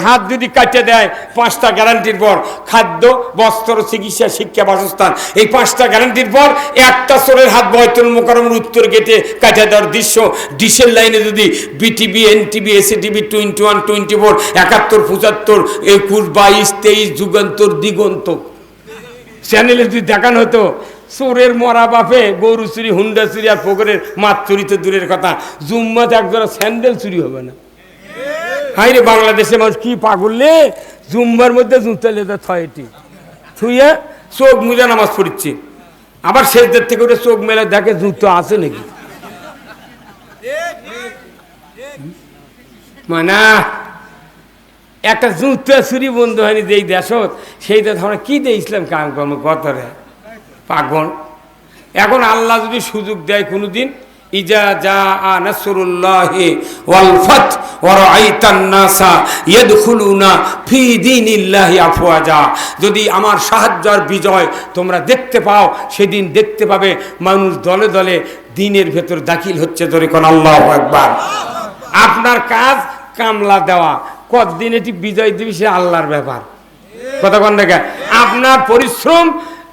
হাত যদি কাটে দেয় 5টা গ্যারান্টির পর, খাদ্য, বস্ত্র, চিকিৎসা, শিক্ষা, বাসস্থান, এই 5টা গ্যারান্টির পর একটা চোরের হাত বয়তুল মোকাররমের উত্তর গেটে কাটে দেওয়ার দৃশ্য। ডিশের লাইনে যদি বিটিভি, এনটিভি, এসিটিভি, 21, 24, 71, 75, 21, 22, 23, যুগান্তর, দিগন্ত চ্যানেলে যদি দেখানো হতো চোরের মরা বাপে গরু চুরি, হুন্ডা চুরি আর পুকুরের মাছ চুরি তো দূরের কথা, জুম্মাতে একজোড়া স্যান্ডেল চুরি হবে না। হাই রে, বাংলাদেশে মানুষ কি পাগলে, জুম্বার মধ্যে জুতা লেদা ছয়টি ছুঁয়ে চোখ মুজা নামাজ পড়ছে, আবার শেষদের থেকে ওটা চোখ মেলে দেখে জুতো আছে নাকি। মানে একটা জুতা চুরি বন্ধ হয়নি যেই দেশত, সেইটা আমরা কি দিয়ে ইসলাম কাম কর্ম কত রে পাগল। এখন আল্লাহ যদি সুযোগ দেয় কোনোদিন, ইজা জাআ নাসরুল্লাহি ওয়াল ফাত ওয়া রাআইতান নাসা ইয়াদখুলুনা ফি দীনিল্লাহি আফওয়াজা, যদি আমার সাহায্য আর বিজয় তোমরা দেখতে পাও, সেদিন দেখতে পাবে মানুষ দলে দলে দ্বীনের ভেতর দাখিল হচ্ছে। ধরে কোন আল্লাহু আকবার। আপনার কাজ কামলা দেওয়া, কতদিন এটি বিজয় দিবে সে আল্লাহর ব্যাপার। কথা কোন দেখা, আপনার পরিশ্রম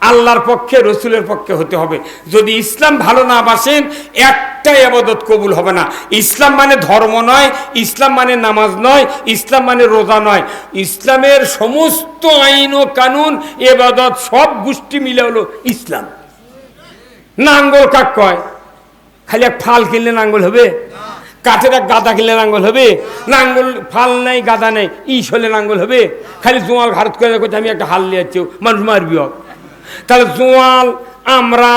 আল্লাহর পক্ষে, রসুলের পক্ষে হতে হবে। যদি ইসলাম ভালো না বাসেন, একটা ইবাদত কবুল হবে না। ইসলাম মানে ধর্ম নয়, ইসলাম মানে নামাজ নয়, ইসলাম মানে রোজা নয়। ইসলামের সমস্ত আইন ও কানুন, ইবাদত সব গোষ্ঠী মিলে হলো ইসলাম। নাঙ্গল কাক কয়? খালি এক ফাল কিনলে নাঙ্গল হবে? কাঠের এক গাদা কিনলে নাঙ্গল হবে? নাঙ্গল ফাল নাই, গাদা নেই, ইস হলে নাঙ্গল হবে? খালি জোয়াল ভারত করে করছে আমি একটা হাল নিয়ে যাচ্ছি, মানুষ মারবি হোক। তাহলে জোয়াল, আমরা,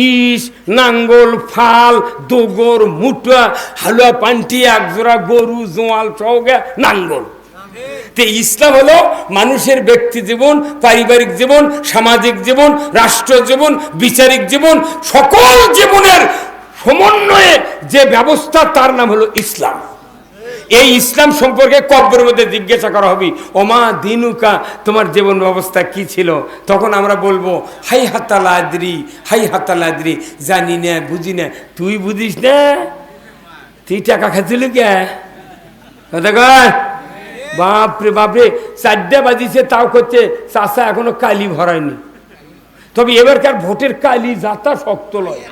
ইস, নাঙ্গল, ফাল, দোগর, মুঠা, হালুয়া, পান্টি, একজোড়া গরু, জোয়াল, চৌগা, নাঙ্গল। তো ইসলাম হলো মানুষের ব্যক্তি জীবন, পারিবারিক জীবন, সামাজিক জীবন, রাষ্ট্র জীবন, বিচারিক জীবন, সকল জীবনের সমন্বয়ে যে ব্যবস্থা, তার নাম হলো ইসলাম। এই ইসলাম সম্পর্কে কব্রের মধ্যে জিজ্ঞাসা করা হবে, ওমা দিনুকা, তোমার জীবন ব্যবস্থা কি ছিল? তখন আমরা বলবো হাই হাতালা আদ্রি, হাই হাতালা আদ্রি, জানি না, বুঝি না। তুই বুঝিস না? তুই টাকা খাচ্ছিলি কে? বাপরে বাপরে, 4টা বাজিছে, তাও করছে চাষা এখনো কালি ভরায়নি। তবে এবারকার ভোটের কালি যাতা শক্ত লয়।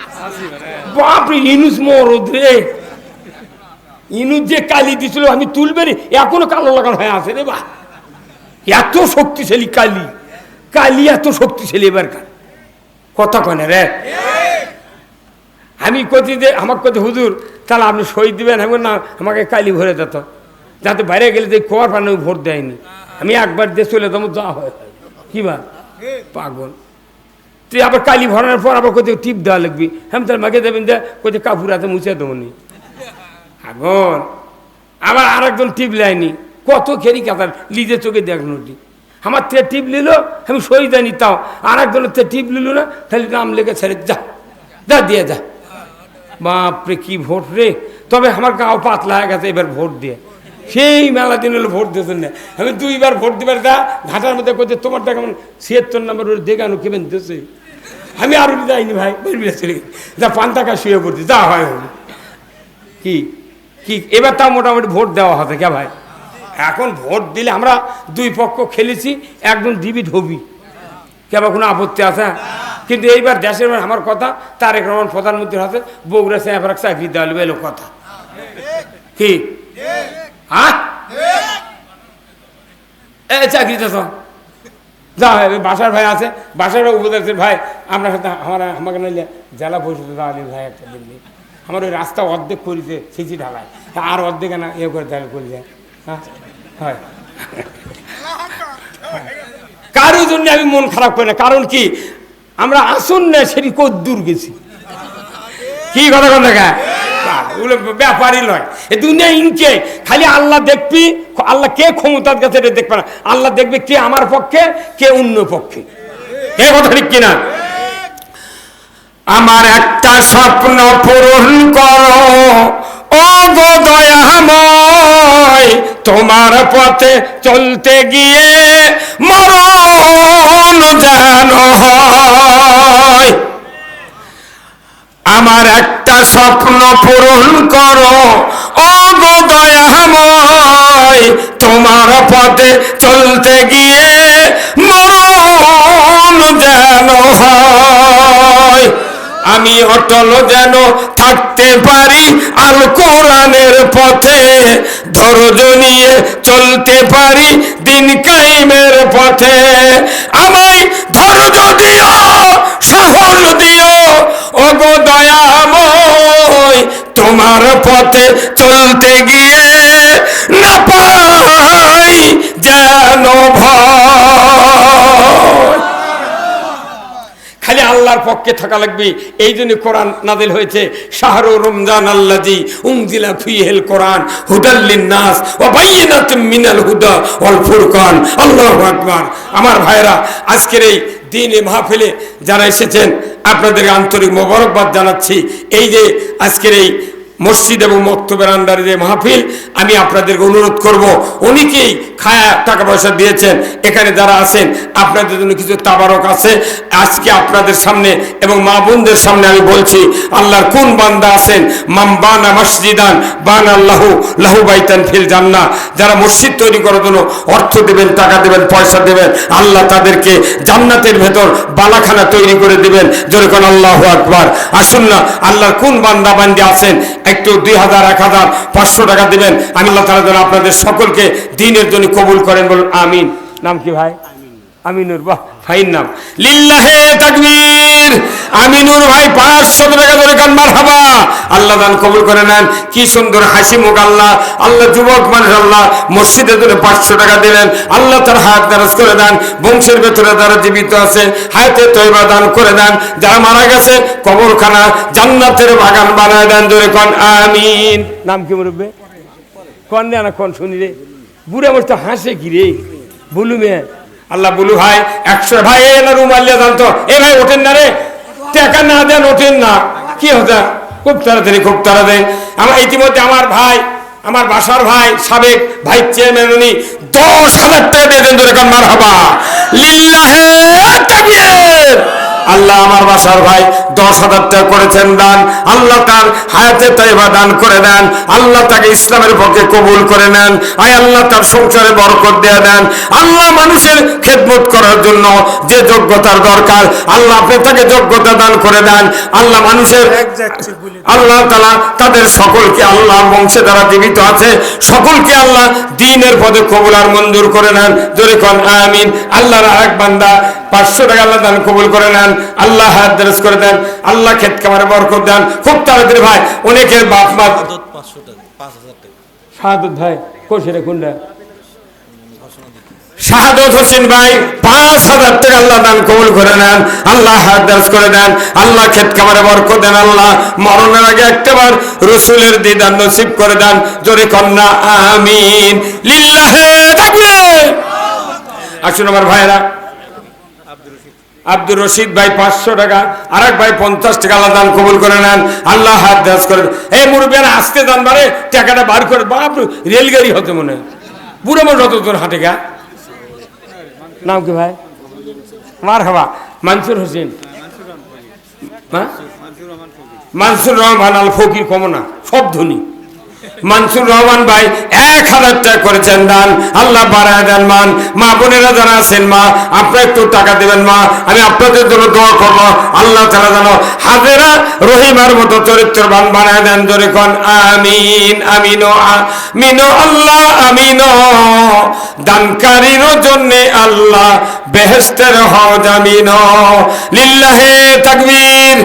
বাপরে, ইনুস মরদ রে, ইনুস যে কালি দিছিল আমি তুলবে রে, এখনো কালো লাগানো হয়ে আছে রে। বা এত শক্তিশালী কালি, কালি এত শক্তিশালী এবারকার। কথা কনে রে, আমি কতি যে আমাকে কত হুজুর তাহলে আপনি সই দিবেন? আমি না, আমাকে কালি ভরে দিত, যাতে বাইরে গেলে যে খবর পানি ভোট দেয়নি। আমি একবার দিয়ে চলে যাবো, যা হয় কি বা পাগল। তুই আবার কালি ভরানোর পর আবার কোথাও টিপ দেওয়া লাগবি, হ্যাঁ তার মাকে দেবেন যে কোথাও কাপড় হাতে মুছে দেবনি। আগর আবার আর একজন টিপ লাইনি, কত খেরি কাতার লিজে চোখে দেখলো। আমার তে টিপ নিল, আমি সই জানি, তাও আর একজনের তে টিপ নিল না, তাহলে নাম লেগে ছেড়ে যা যা দিয়ে যা। বাপরে কি ভোট রে! তবে আমার গাও পাতলা হয়ে গেছে এবার ভোট দিয়ে। সেই মেলা দিন হলো ভোট দিয়েছেন না, আমি 2বার ভোট দিবার দা ঘাটার মধ্যে করছে তোমারটা কেমন 76 নম্বর দেখানো কেমন দিয়েছে। আমি আরো যাইনি ভাই, চলে যা 5 টাকা শুয়ে পড়ছি, যা হয় কি কি। এবার তাও মোটামুটি ভোট দেওয়া হবে কে ভাই? এখন ভোট দিলে আমরা 2 পক্ষ খেলেছি, একজন দিবি ঢবি, কেবা কোনো আপত্তি আছে? কিন্তু এইবার দেশের আমার কথা, তারেক রহমান প্রধানমন্ত্রীর হাতে বগুড়া সাহেব চাকরি দেওয়া এলো কথা কি? হ্যাঁ, চাকরি তো যা হয়। বাসার ভাই আছে, বাসার উপদেশের ভাই, আপনার সাথে আমাকে নাইলে জেলা পরিষদ আলী ভাই একটা দিল্লি, আমার ওই রাস্তা অর্ধেক করেছে সিসি ঢালায়, আর অর্ধেক না ইয়ে করে দেয় করে যায়। হ্যাঁ হয়, কারোর জন্য আমি মন খারাপ করি না। কারণ কি, আমরা আসুন না সেটি কদ্দূর গেছি। কি কথা কোন দেখা ব্যাপারই নয় এ দুনিয়া ইনকে। খালি আল্লাহ দেখবি, আল্লাহ কে ক্ষমতার কাছে এটা দেখবে না, আল্লাহ দেখবে কে আমার পক্ষে, কে অন্য পক্ষে। এ কথা ঠিক কিনা? আমার একটা স্বপ্ন পূরণ করো ও গো দয়াময়, তোমার পথে চলতে গিয়ে মরণ যেন হয়। আমার একটা স্বপ্ন পূরণ করো ও গো দয়াময়, নয়, তোমার পথে চলতে গিয়ে মরণ যেন হয়। আমি অটল যেন থাকতে পারি আল কোরআনের পথে, ধৈর্য নিয়ে চলতে পারি দিন কায়েমের পথে। আমায় ধৈর্য দিও, সাহস দিও ওগো দয়াময়, তোমার পথে চলতে গিয়ে না পাই যেন ভয়। খালি আল্লাহর পক্ষে থাকা লাগবে। এই জন্য কোরআন নাযিল হয়েছে, শাহরু রমজান আল্লাযী উনজিলা ফীহিল কোরআন হুদাল লিন্নাস ওয়া বায়িনাতুম মিনাল হুদা ওয়াল ফুরকান। আল্লাহু আকবার। আমার ভাইরা, আজকের এই দিনে মাহফিলে যারা এসেছেন আপনাদের আন্তরিক মোবারকবাদ জানাচ্ছি। এই যে আজকের এই মসজিদ এবং মক্তবের আন্ডারে যে মাহফিল, আমি আপনাদেরকে অনুরোধ করব, অনেকেই খায়া টাকা পয়সা দিয়েছেন, এখানে যারা আছেন আপনাদের জন্য কিছু তাবারক আছে। আজকে আপনাদের সামনে এবং মা বোনদের সামনে আমি বলছি, আল্লাহর কোন বান্দা আছেন মাম বানা মসজিদান বানা আল্লাহু লাহু বাইতান ফিল জান্নাহ, যারা মসজিদ তৈরি করার জন্য অর্থ দেবেন, টাকা দেবেন, পয়সা দেবেন, আল্লাহ তাদেরকে জান্নাতের ভেতর বালাখানা তৈরি করে দিবেন। জোরে কোন আল্লাহু আকবার। আসুন না, আল্লাহর কোন বান্দা বান্দি আছেন একটু 2000, 1000, 500 টাকা দিবেন। আমি আল্লাহ তাআলা যেন আপনাদের সকলকে দ্বীনের জন্য কবুল করেন, বলুন আমিন। নাম কি ভাই? আমিনুর। বাহ, ফাইন নাম। লিল্লাহে তাকবীর। আমিনুর ভাই 500 টাকা ধরে গান মারহাবা। আল্লাহ দান কবুল করে নেন। কি সুন্দর হাসি মুখ। আল্লাহ আল্লাহ যুবক মানুষ আল্লাহ মসজিদের জন্য 500 টাকা দিলেন। আল্লাহ তার হায়াত দারাজ করে দেন। বংশের ভেতরে যারা জীবিত আছে হায়াতে তয়বা দান করে দেন। যারা মারা গেছে কবরখানা জান্নাতের বাগান বানায় দেন। জোরে কোন আমিন। নাম কি মুরব্বি? কোন না কোন শুনি রে, বুড়া আমার তো হাসে কি রে, বলু মেয়ে। আল্লাহ বলু ভাই 100 ভাই না রুমালিয়া জানতো। এ ভাই ওঠেন না রে, টাকা না দেন ওঠেন না। কি হতো? খুব তাড়াতাড়ি, খুব তাড়াতাড়ি। আমার ইতিমধ্যে আমার ভাই, আমার বাসার ভাই, সাবেক ভাইস চেয়ারম্যান, উনি 10,000 টাকা দিয়ে দেন। ধরে কান মারহাবা। লিল্লাহে তাকবীর। আল্লাহ আমার বাসার ভাই 10,000 টাকা করেছেন দান। আল্লাহ তার হায়াতে তয়বা দান করে দেন। আল্লাহ তাকে ইসলামের পক্ষে কবুল করে নেন। আয় আল্লাহ তার সংসারে বরকত দিয়ে দেন। আল্লাহ মানুষের খেদমত করার জন্য যে যোগ্যতার দরকার আল্লাহ আপনি তাকে যোগ্যতা দান করে দেন। আল্লাহ মানুষের আল্লাহ তাআলা তাদের সকলকে, আল্লাহ বংশে যারা জীবিত আছে সকলকে আল্লাহ দ্বীনের পথে কবুল আর মঞ্জুর করে নেন। জোরে কোন আমিন। আল্লাহর আরেক বান্দা 500 টাকা আল্লাহ দান কবুল করে নেন। আল্লাহ হায়াত দারাজ করে দেন। আল্লাহ ক্ষেত খামারে বরকত দেন। খুব তাড়াতাড়ি ভাই, অনেকের বাপ মা 500 টাকা 5000 টাকা। শাহাদত ভাই কোশে কোনটা? শাহাদত হোসেন ভাই 5000 টাকা আল্লাহ দান কবুল করে নেন। আল্লাহ হায়াত দারাজ করে দেন। আল্লাহ ক্ষেত খামারে বরকত দেন। আল্লাহ মরণের আগে একটাবার রাসূলের দিদার নসিব করে দেন। জোরে কন্যা আমিন। লিল্লাহে তাকবীর। আসুন আমার ভাইরা, আব্দুর রশিদ ভাই 500 টাকা, আরেক ভাই 50 টাকা আল্লাহ দান কবুল করে নেন। আল্লাহ হাত দারাজ করে। এই মুরব্বিয়ানা আসতে দান বারে টাকাটা বার করে, বাপ রেলগাড়ি হতে মনে হয়। বুড়ো মানুষ যতজন হাঁটে গা। নাম কি ভাই? মারহাবা। মানসুর হোসেন, মানসুর রহমান আল ফকির কমনা, সব ধনী। মানসুর রহমান ভাই 1000 টাকা করেছেন দান। আল্লাহ বাড়ায় দেন মান। মা বোনেরা যারা আছেন মা, আপনারা একটু টাকা দেবেন মা, আমি আপনাদের জন্য দোয়া করবো। আল্লাহ তাআলা যেন হাজেরা রহিমার মতো চরিত্রবান বানায় দেন। জোরে কোন আমিন। আমিনো আমিনো আল্লাহ আমিনো। দানকারীর জন্য আল্লাহ বেহেশতের হও জামিনো। লিল্লাহে তাকবীর।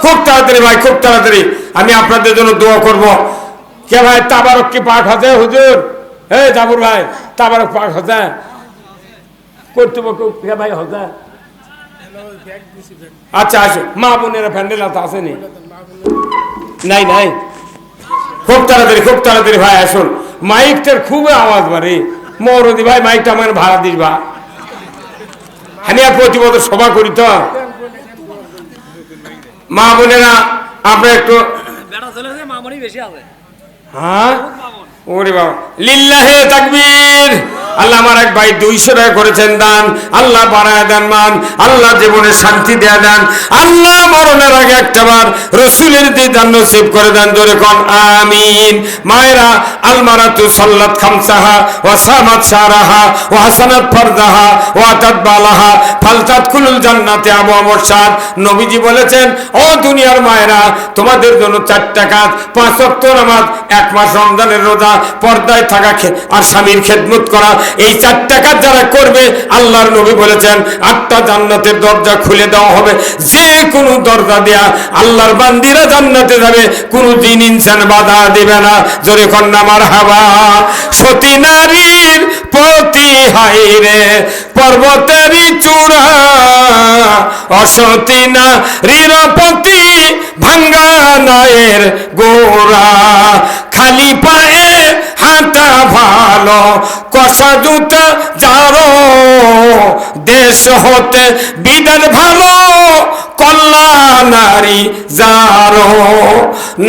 খুব তাড়াতাড়ি ভাই, খুব তাড়াতাড়ি আমি আপনাদের জন্য দোয়া করব। কে ভাই তাবারক কি পাক হতে হুজুর? হে জাবুর ভাই, তাবারক পাক হতে কর্তৃপক্ষ কে ভাই হতে? আচ্ছা আসো। মা বোনেরা প্যান্ডেল তো আসেনি? নাই নাই। খুব তাড়াতাড়ি, খুব তাড়াতাড়ি ভাই আসুন। মাইকটার খুব আওয়াজ বাড়ে। মৌরদি ভাই মাইকটা আমার ভাড়া দিস বা, আমি আর প্রতি বছর সভা করি তো। মা বোনেরা আপনারা একটু, হ্যাঁ ওরে বাবা। লিল্লাহে তাকবীর। আল্লাহ আমার এক ভাই 200 টাকা করেছেন দান, আল্লাহ বাড়ায় দেন মান, আল্লাহ জীবনে শান্তি দেয়া দেন, আল্লাহ মরণের আগে একটাবার রসুলের দিদার নসিব করে দেন, জোরে কোন আমিন। মায়েরা আলমারাতু সাল্লাত খামসাহা ওয়া সামাত শারাহা ওয়া হাসানাত ফারদাহা ওয়া আতাত বালাহা ফালতাত কুলুল জান্নাতে আবওয়াবুশ শাদ। নবীজি বলেছেন, ও দুনিয়ার মায়েরা, তোমাদের জন্য 4টা কাজ, 5 ওয়াক্ত নামাজ, 1 মাস রমজানের রোজা, পর্দায় থাকা আর স্বামীর খেদমত করা, এই 4টা কাজ যারা করবে, আল্লাহর নবী বলেছেন 8টা জান্নাতের দরজা খুলে দেওয়া হবে। যে কোনো দরজা দেয়া আল্লাহর বান্দিরা জান্নাতে যাবে, কোনো দিন ইনসান বাধা দিবে না, জোরে কন্যা মারহাবা। সতী নারীর পতি হাইরে পর্বতেরই চূড়া, অসতী নারীর পতি ভাঙ্গা নায়ের গোড়া, খালি পায়ে হাঁটা ভালো কষা জুতা যারো, দেশ হতে বিদার ভালো কল্লা নারী যারো।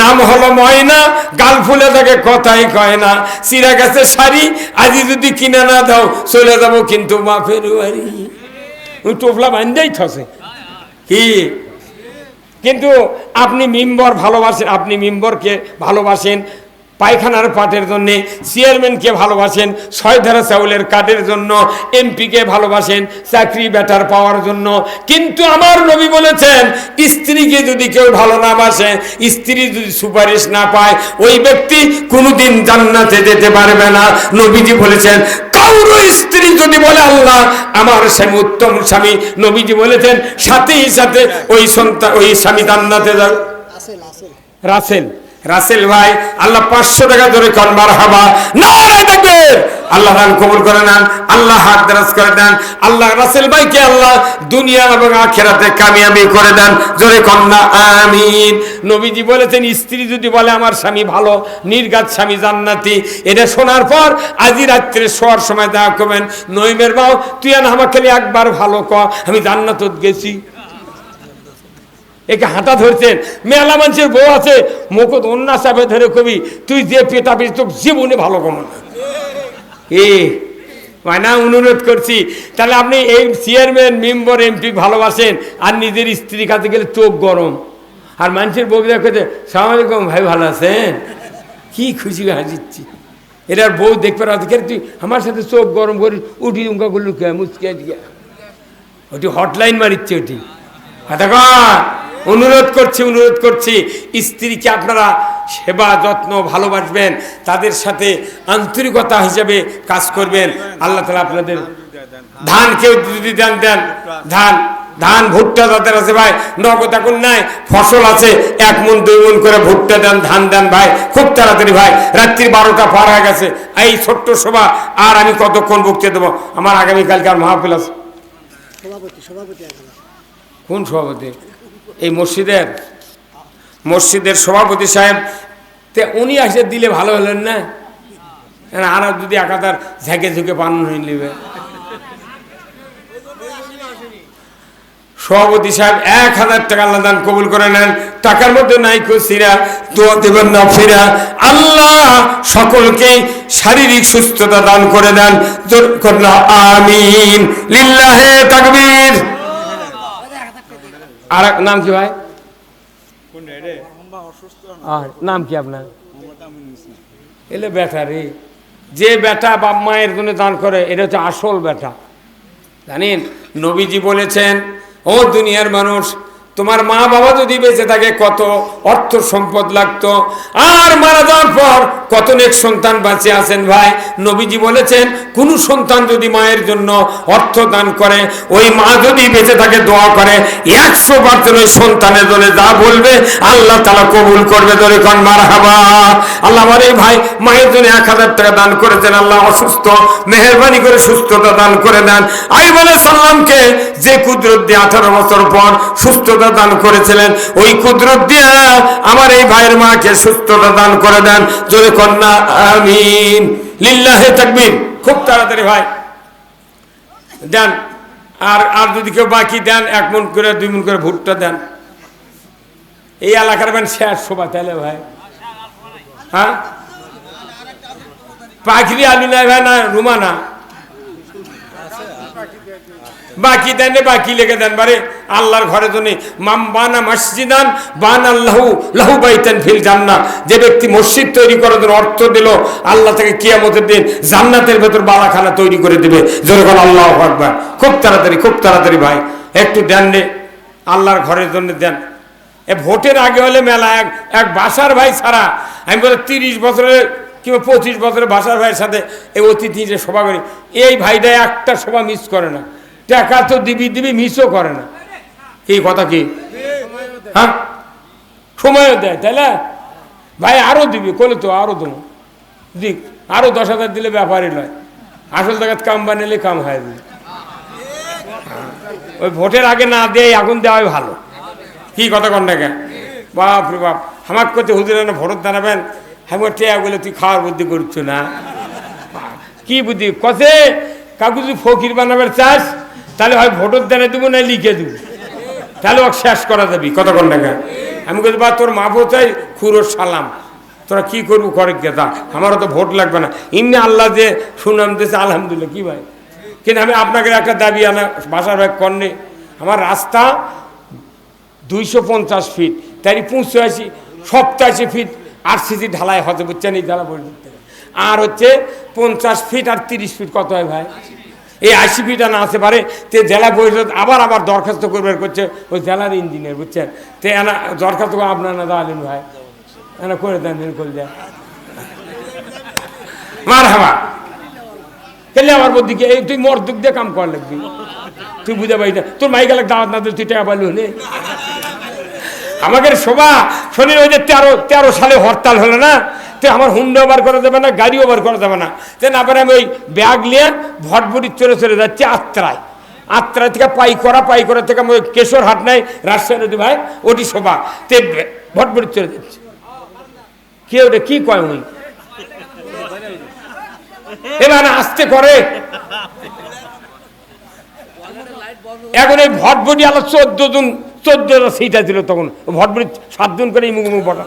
নাম হলো ময়না, গাল ফুলে থাকে কথাই কয় না, চিরা গেছে শাড়ি, আজি যদি কিনে না দাও চলে যাবো কিন্তু বাপের বাড়ি। ওই টোপলা বান্ধাই থসে কি, কিন্তু আপনি মেম্বার ভালোবাসেন, আপনি মেম্বারকে ভালোবাসেন পায়খানার পাটের জন্য, চেয়ারম্যানকে ভালোবাসেন 6 ধারা চাউলের কার্ডের জন্য, এমপিকে ভালোবাসেন চাকরি বেটার পাওয়ার জন্য, কিন্তু আমার নবী বলেছেন স্ত্রীকে যদি কেউ ভালো না বাসে, স্ত্রী যদি সুপারিশ না পায়, ওই ব্যক্তি কোনোদিন জান্নাতে যেতে পারবে না। নবীজি বলেছেন কারো স্ত্রী যদি বলে আল্লাহ আমার স্বামী উত্তম স্বামী, নবীজি বলেছেন সাথে সাথে ওই সন্তান ওই স্বামী জান্নাতে যাবে। রাসেল রাসেল ভাই, আল্লাহ 500 টাকা ধরে কোন মারহাবা, নারায়ে তাকবীর। আল্লাহ দান কবুল করে নেন, আল্লাহ হাত দারাজ করে দেন, আল্লাহ রাসেল ভাইকে আল্লাহ দুনিয়া এবং আখিরাতে কামিয়াবি করে দেন, জোরে কোন না আমিন। নবীজি বলেছেন স্ত্রী যদি বলে আমার স্বামী ভালো, নির্ঘাত স্বামী জান্নাতি, এটা শোনার পর আজই রাত্রে শোয়ার সময় দেখা করবেন, নইমের বাও তুই আমাকে একবার ভালো ক, আমি জান্নাতত গেছি। একে হাঁটা ধরছেন, মেলা মানুষের বউ আছে মুখত অন্য চাপে ধরে কবি তুই যে পেটা পেয়ে তোর জীবনে ভালো কম না, না অনুরোধ করছি। তাহলে আপনি এই চেয়ারম্যান মেম্বার এমপি ভালোবাসেন, আর নিজের স্ত্রীর কাছে গেলে চোখ গরম, আর মানুষের বউ দেখে সালাম আলাইকুম ভাই ভালো আছেন, কি খুশি হাসিচ্ছি। এটার বউ দেখবে রাতে তুই আমার সাথে চোখ গরম করিস, উঠি উঙ্কা করলু কে মুচকে দিয়া, ওটি হটলাইন মারিচ্ছে ওটি। অনুরোধ করছি স্ত্রীকে আপনারা সেবা যত্ন ভালোবাসবেন, তাদের সাথে আন্তরিকতা হিসেবে কাজ করবেন। আল্লাহ তাআলা আপনাদের ধান কেউ যদি দেন ধান ধান ভুট্টা যাদের আছে ভাই, নগদ এখন নাই, ফসল আছে 1 মণ 2 মণ করে ভুট্টা দেন, ধান দেন ভাই, খুব তাড়াতাড়ি ভাই। রাত্রি 12টা পার হয়ে গেছে, এই ছোট্ট সভা আর আমি কতক্ষণ বক্তৃতা দেবো? আমার আগামীকালকার মাহফিল আছে। কোন সভাপতি? এই মসজিদের সভাপতি সাহেব, উনি আসে দিলে ভালো হলেন না, আর যদি একাধার ঝেঁকে ঝুঁকে পান হয়ে নেবে। সভাপতি সাহেব 1000 টাকা আল্লাহ দান কবুল করে নেন, টাকার মধ্যে নাই খুশিরা, দোয়া দেবেন না ফিরা। আল্লাহ সকলকেই শারীরিক সুস্থতা দান করে দেন, জোর করনা আমিন, লিল্লাহে তাকবীর। আর নাম কি ভাই? নাম কি আপনার? এলে বেটা রে, যে বেটা বাপ মায়ের জন্য দান করে এটা হচ্ছে আসল বেটা, জানেন? নবীজি বলেছেন, ও দুনিয়ার মানুষ, তোমার মা বাবা যদি বেঁচে থাকে কত অর্থ সম্পদ লাগতো, আর মারা যাওয়ার পর কত নেক সন্তান বাঁচে আছেন ভাই। নবীজি বলেছেন কোন সন্তান যদি মায়ের জন্য অর্থ দান করে, ওই মা যদি বেঁচে থাকে দোয়া করে, 100% ওই সন্তানের জন্য যা বলবে আল্লাহ তাআলা কবুল করবে, ধরে কোন মারহাবা। আল্লাহ আমার এই ভাই মায়ের জন্য 1000 টাকা দান করেছেন, আল্লাহ অসুস্থ মেহেরবানি করে সুস্থতা দান করে দেন। আইয়ুব আলাইহিস সালামকে যে কুদরত দিয়ে 18 বছর পর সুস্থতা দান করেছিলেন, ওই কুদরত দিয়ে আমার এই ভাইয়ের মাকে সুস্থতা দান করে দেন, জোরে কন্যা আমিন, লিল্লাহে তাকবীর। খুব তাড়াতাড়ি ভাই দেন, আর যদি কেউ বাকি দেন 1 মণ করে 2 মণ করে ভুট্টা দেন। এই এলাকার বেন শেষ শোভা তাহলে ভাই, হ্যাঁ পাখিরি আলু নাই ভাই, না রুমা না বাকি দেন রে, বাকি লেগে দেন বারে আল্লাহর ঘরের জন্য। মাম বানা মসজিদান বানা লাহু লাহু বাইতান ফিল জান্নাহ, যে ব্যক্তি মসজিদ তৈরি করার জন্য অর্থ দিল, আল্লাহ থেকে কিয়ামতের দিন জান্নাতের ভেতর বালাখানা তৈরি করে দেবে। যেরকম আল্লাহু আকবার। খুব তাড়াতাড়ি ভাই একটু দেন রে, আল্লাহর ঘরের জন্য দেন। এ ভোটের আগে হলে মেলা, এক বাসার ভাই ছাড়া আমি বলে 30 বছরের কিংবা 25 বছরের বাসার ভাইয়ের সাথে এই অতিথি যে সভা করি, এই ভাইটা একটা সভা মিস করে না। টাকা তো দিবি মিসও করে না। এই কথা কি? হ্যাঁ, সময়ও দেয়, তাই না ভাই? আরো দিবি করলে তো আরো দেবো, দিক আরো 10,000 দিলে ব্যাপারই নয়। আসল জায়গায় কাম বানালে কাম হয়। ওই ভোটের আগে না দেয়, এখন দেওয়াই ভালো। কি কথা কন না কেন? বাপ রে বাপ, হামাক করতে হুজুর না ভোট দাঁড়াবেন, হ্যাঁ টেয়া বলে তুই খাওয়ার বুদ্ধি করছো না। কি বুদ্ধি কছে? কাকু যদি ফকির বানাবার চাস তাহলে হয় ভোটের দাঁড়িয়ে দেবো, না লিখে দেবো, তাহলে ওকে শেষ করা যাবি। কথা কন না কেন? আমি বলছি বা তোর মা বোঝাই খুরোর সালাম, তোরা কি করবো করে গেতা, আমারও তো ভোট লাগবে না। ইমনি আল্লাহ যে সুনাম দিয়েছে আলহামদুলিল্লাহ। কি ভাই, কিন্তু আমি আপনাকে একটা দাবি আনা বাসার ভাই কর্ণে, আমার রাস্তা 250 ফিট, তাই 85 ফিট আরসিসি ঢালাই হতে, বুঝছেন এই ঢালা পর্যন্ত। আর হচ্ছে 50 ফিট আর 30 ফিট কত হয় ভাই? এই 80 ফিট না আসতে পারে। তে জেলা পরিষদ আবার দরখাস্ত করবার করছে ওই জেলার ইঞ্জিনিয়ার, বুঝছেন? তে এনা দরখাস্ত করে আপনার না দাঁড়ালেন ভাই, এনা করে দেন করে দেন মার হাওয়া খেলে আমার বলছি কি এই তুই মর দুঃখ দিয়ে কাম কর লাগবি, তুই বুঝে পাই না। তোর মাইকেল দাওয়াত না তুই টাকা পাইলি হলে আমাদের শোভা শনির ওই যে 13 সালে হরতাল হলো না, তো আমার হুন্ডাও বার করা যাবে না, গাড়িও বার করা যাবে না। তো না পারে আমি ওই ব্যাগ নিয়ে ভটভটি চলে যাচ্ছি আত্রায় থেকে পাই করা থেকে আমি ওই কেশর হাট নাই রাজশাহী ভাই, ওটি শোভা তে ভটভটি চলে যাচ্ছে। কে ওটা কি কয় ওই এবার আসতে করে। এখন এই ভটভটি আলো 14টা সিট ছিল তখন, ভটভটি 7 জন করে মুখ বটা।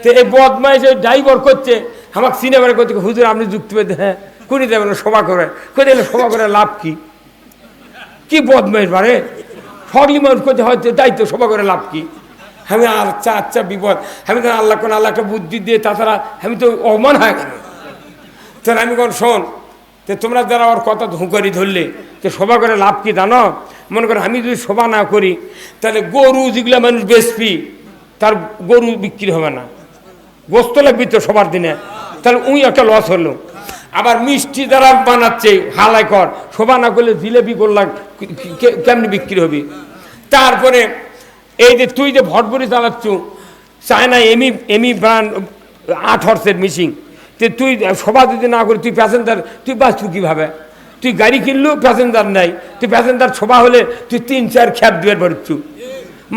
তো এই বদমাইশ ওই ড্রাইভার করছে আমাকে সিনেমার করতে, হুজুর আপনি যুক্তি পেতে, হ্যাঁ করে দেবেন সভা করে সভা করে লাভ কি বদমাইশ বারে ফগলি মানুষ করতে হয়তো দায়িত্ব সভা করে লাভ কি? আমি আচ্ছা বিপদ, আমি তো আল্লাহ একটা বুদ্ধি দিয়ে, তাছাড়া আমি তো অমান হয় কেন? তাহলে আমি কোন শোন, তো তোমরা যারা ওর কথা ধুঁকারি ধরলে, তো সভা করে লাভ কি জানো? মনে করো আমি যদি সভা না করি তাহলে গরু যেগুলো মানুষ বেচবি তার গরু বিক্রি হবে না, গোস্ত লাগবি তো সবার দিনে, তাহলে উই একটা লস হলো। আবার মিষ্টি যারা বানাচ্ছে হালাই কর, সভা না করলে জিলেবি গোল্লা কেমনি বিক্রি হবে? তারপরে এই যে তুই যে ভটভটি চালাচ্ছ, চায়না এমি ব্র্যান্ড 8 হর্সের মিশিং, তুই সভা যদি না করি তুই প্যাসেঞ্জার, তুই বাঁচবো কীভাবে? তুই গাড়ি কিনলেও প্যাসেঞ্জার নাই, তুই প্যাসেঞ্জার সভা হলে তুই 3-4 খ্যাপ দুয়ের বাড়িচ্ছু।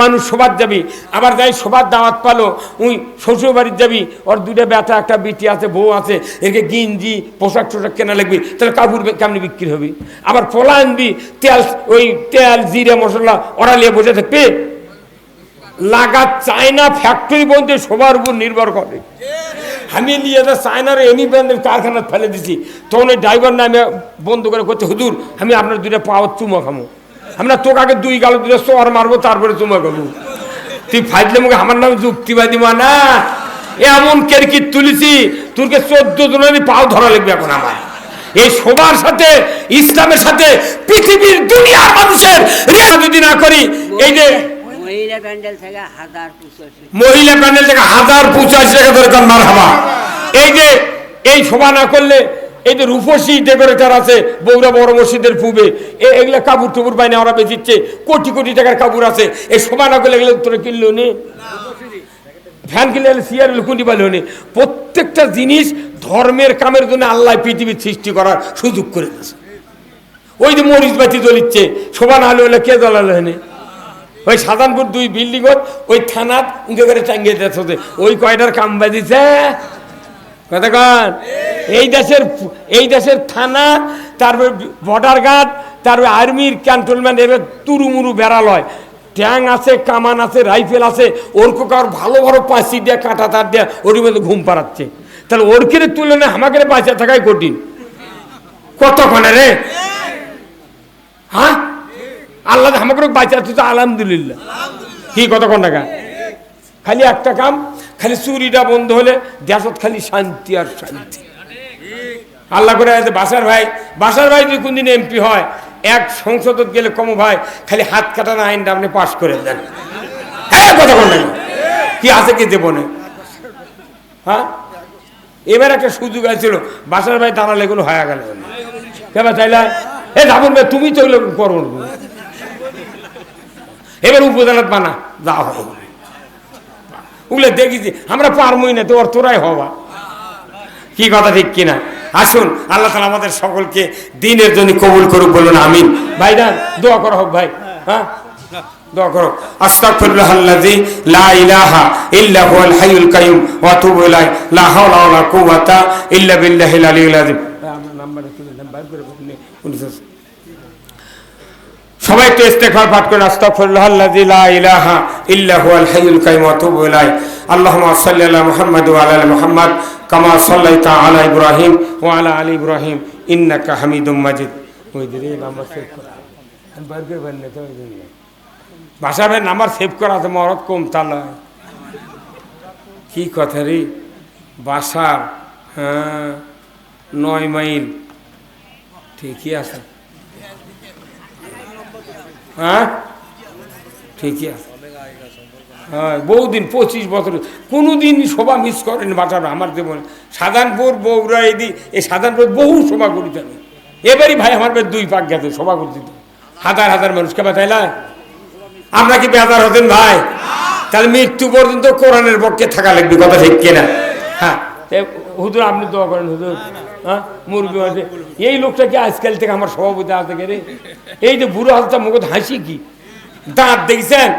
মানুষ সবার যাবি, আবার যাই সবার দাওয়াত পালো উই শ্বশুর বাড়ির যাবি, ওর 2টা বেটা একটা বিটি আছে, বউ আছে, একে গিঞ্জি পোশাক কেনা লাগবি, তাহলে কাপড় কেমনি বিক্রি হবে? আবার পোলা আনবি, তেল জিরা মশলা ওরা নিয়ে বসে থাকবে। লাগা চায়না ফ্যাক্টরি পর্যন্ত সবার উপর নির্ভর করে। আমি নিয়ে চায়নার এনি ব্র্যান্ডের কারখানা ফেলে দিছি, তখন ওই ড্রাইভার নামে বন্ধ করে করতে, হুজুর আমি আপনার 2টা পাওয়ার চুমা খামো। আমরা তোকে আগে 2 গাল 2টা চর মারবো, তারপরে চুমা খাবো। তুই ফাইলে মুখে আমার নাম যুক্তিবাদী না, এমন কেরকিট তুলিছি তোরকে 14 জনের পাও ধরা লাগবে এখন আমার। এই সবার সাথে ইসলামের সাথে পৃথিবীর দুনিয়ার মানুষের রেখা যদি না করি, এই যে মহিলা প্যান্ডেল থেকে 1085 টাকা দরকার মারহাবা। এই যে এই সভা না করলে এই যে রূপসী ডেকোরেটর আছে বৌরা বড় মসজিদের পূবে, এগুলা কাপড় টুপুর বাইনে ওরা বেচিচ্ছে, কোটি টাকার কাপড় আছে। এই সভা না করলে এগুলো তোরা কিনলো নি, ফ্যান কিনলে সিয়ার কুটি পাইল নি। প্রত্যেকটা জিনিস ধর্মের কামের জন্য আল্লাহ পৃথিবীর সৃষ্টি করার সুযোগ করে দিয়েছে। ওই যে মরিচ বাতি জ্বলিচ্ছে, শোভা না হলে কে জ্বলালো হেনে? ওই সাধারণপুর 2 বিল্ডিং ওই থানাত উঁকে করে টাঙ্গিয়ে দিচ্ছে, ওই কয়টার কাম বাজিছে কতক্ষণ? এই দেশের থানা, তারপর বর্ডার গার্ড, তারপর আর্মির ক্যান্টনমেন্ট, এবার তুরুমুরু বেড়াল হয়, ট্যাং আছে, কামান আছে, রাইফেল আছে, ওর কার ভালো পাঁচি দিয়ে কাঁটা তার দিয়ে ওর মধ্যে ঘুম পাড়াচ্ছে। তাহলে ওর কিনে তুলনায় আমাকে বাঁচা থাকাই কঠিন। কতক্ষণে রে হ্যাঁ আল্লাহ আমাকে বাঁচা তুই তো আলহামদুলিল্লাহ। কি কথা কোন টাকা খালি একটা কাম, খালি চুরিটা বন্ধ হলে দেশত খালি শান্তি আর শান্তি। আল্লাহ করে বাসার ভাই যদি কোনদিন এমপি হয়, এক সংসদত গেলে কম ভাই খালি হাত কাটার আইনটা আপনি পাশ করে দেন। হ্যাঁ কথা কোন টাকা কি আছে কি দেব না। হ্যাঁ এবার একটা সুযোগ আছিল, বাসার ভাই দাঁড়ালে এগুলো হয়ে গেল কেবা তাইলে এ যাবন ভাই তুমি তো করবো। এবার উপজেলাত বানা যা হবে ওগুলো দেখেছি আমরা পারমই না, তো ওর তোরাই হবা। কি কথা ঠিক কিনা? আসুন আল্লাহ তাআলা আমাদের সকলকে দ্বীনের জন্য কবুল করুক, বলুন আমিন। ভাই না দোয়া করা হোক ভাই। হ্যাঁ দোয়া করো। আস্তাগফিরুল্লাহাল্লাযী লা ইলাহা ইল্লা হুয়াল হাইয়ুল কাইয়্যুম ওয়া আতুবু ইলাইহি লা হাওলা ওয়া লা কুওয়াতা ইল্লা বিল্লাহিল আলিয়্যিল আযীম। আমার নাম্বারটা তুলে নাম বাইর করে সবাই একটু ইস্তেগফার পাঠ করেন। আস্তাগফিরুল্লাহাল্লাযী লা ইলাহা ইল্লা হুয়াল হাইয়ুল কাইয়্যুম ওয়া আতুবু ইলাইহি। আল্লাহুম্মা সাল্লি আলা মুহাম্মাদ ওয়া আলা আলি মুহাম্মাদ কামা সাল্লাইতা আলা ইব্রাহিম ওয়া আলা আলি ইব্রাহিম ইন্নাকা হামিদুম মাজিদ। ওই দিরে নাম্বার সেভ করা আমি বাইর করে বললে তো ওই দিন ভাষা ভাই নাম্বার সেভ করা আছে মরদ কম তালা। কি কথা রে বাসার? হ্যাঁ 9 মাইল ঠিকই আছে। হ্যাঁ ঠিকই আছে। হ্যাঁ বহুদিন 25 বছর কোনোদিন সভা মিস করেন বাটার আমার জীবনে। সাধারণপুর বৌরা এই সাধারণপুর বহু সভা করিতে আমি। এবারই ভাই আমার 2 পাক গেছে সভা করতে, হাজার হাজার মানুষকে বাতাইলা। আমরা কি বেজার হতেন ভাই? তাহলে মৃত্যু পর্যন্ত কোরআনের পক্ষে থাকা লাগবে, কথা ঠিক কিনা? হ্যাঁ হুজুর আপনি দোয়া করেন হুজুর। হ্যাঁ মুরগি আছে এই লোকটা কি আজকাল থেকে আমার সভাপতি আসতে গেলে এই যে বুড়ো হালটা মুখত হাসি কি দাঁত দেখছেন?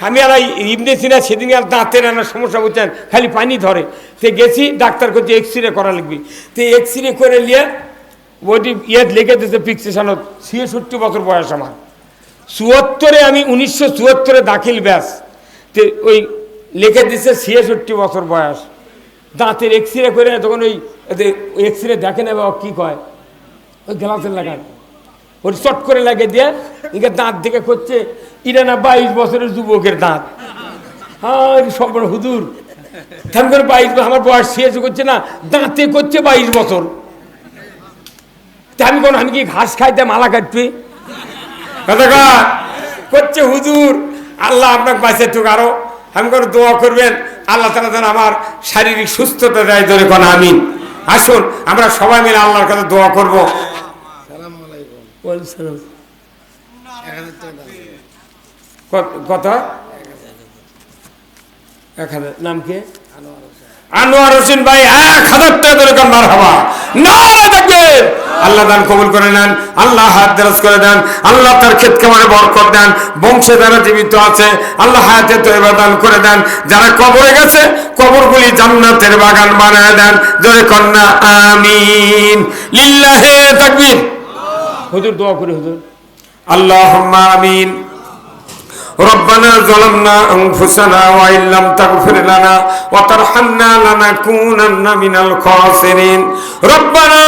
আমি আর ইবনে সিনা সেদিন আর দাঁতের আনার সমস্যা বুঝছেন, খালি পানি ধরে। তো গেছি ডাক্তার করছে এক্সরে করা লাগবে। তো এক্সরে করে নিয়ে ওইটি লেগে দিয়েছে ফিক্সেশনত। 66 বছর বয়স আমার। 74-এ আমি 1974-এ দাখিল ব্যাস। তো ওই লিখে দিচ্ছে 66 বছর বয়স। দাঁতের এক্সরে করে তখন ওই এক্সরে দেখে নেবে কি কয় ওই গ্লাসের লাগায় ওই চট করে লাগিয়ে দিয়ে ইনকে দাঁত দিকে করছে ইরা না 22 বছরের যুবকের দাঁত। হ্যাঁ সব হুজুর তেমন করে 22 আমার বয়স শেষ করছে না, দাঁতে করছে 22 বছর। আমি কোন আমি কি ঘাস খাইতে মালা কাটবে কথা করছে হুজুর। আল্লাহ আপনাকে বাঁচে টুক আরো আমি করে দোয়া করবেন আল্লাহ তাআলা যেন আমার শারীরিক সুস্থতা দেয়, ধরে কোন আমিন। আসুন আমরা সবাই মিলে আল্লাহর কাছে দোয়া করবো। কথা 1000 নাম কে? আনোয়ার হোসেন ভাই 1000 টাকা ধরে কোন মারহাবা নারে তাকবীর। আল্লাহ দান কবুল করে নেন, আল্লাহ হাত দরাজ করে দেন, আল্লাহ তার ক্ষেত খামারে বরকত দেন, বংশে যারা জীবিত আছে আল্লাহ হায়াতে তয়বা দান করে দেন, যারা কবরে গেছে কবরগুলি জান্নাতের বাগান বানায় দেন, জোরে কন্যা আমিন লিল্লাহি তাকবীর। হুজুর দোয়া করে হুজুর। আল্লাহুম্মা আমিন। ربنا ظلمنا أنفسنا وإن لم تغفر لنا وترحمنا لنكونن من الخاسرين ربنا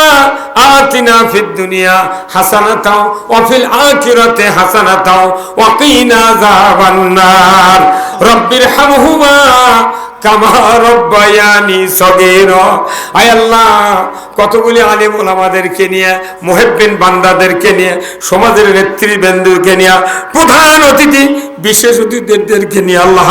آتنا في الدنيا حسنة وفي الآخرة حسنة وقنا عذاب النار رب ارحمهما কামা রব্বায়ানি সগীরা। আয় আল্লাহ কতগুলি আলেম ওলামাদেরকে নিয়ে, মুহিব্বিন বান্দাদেরকে নিয়ে, সমাজের নেতৃবৃন্দকে নিয়ে, প্রধান অতিথি বিশেষ অতিথিদেরকে নিয়ে আল্লাহ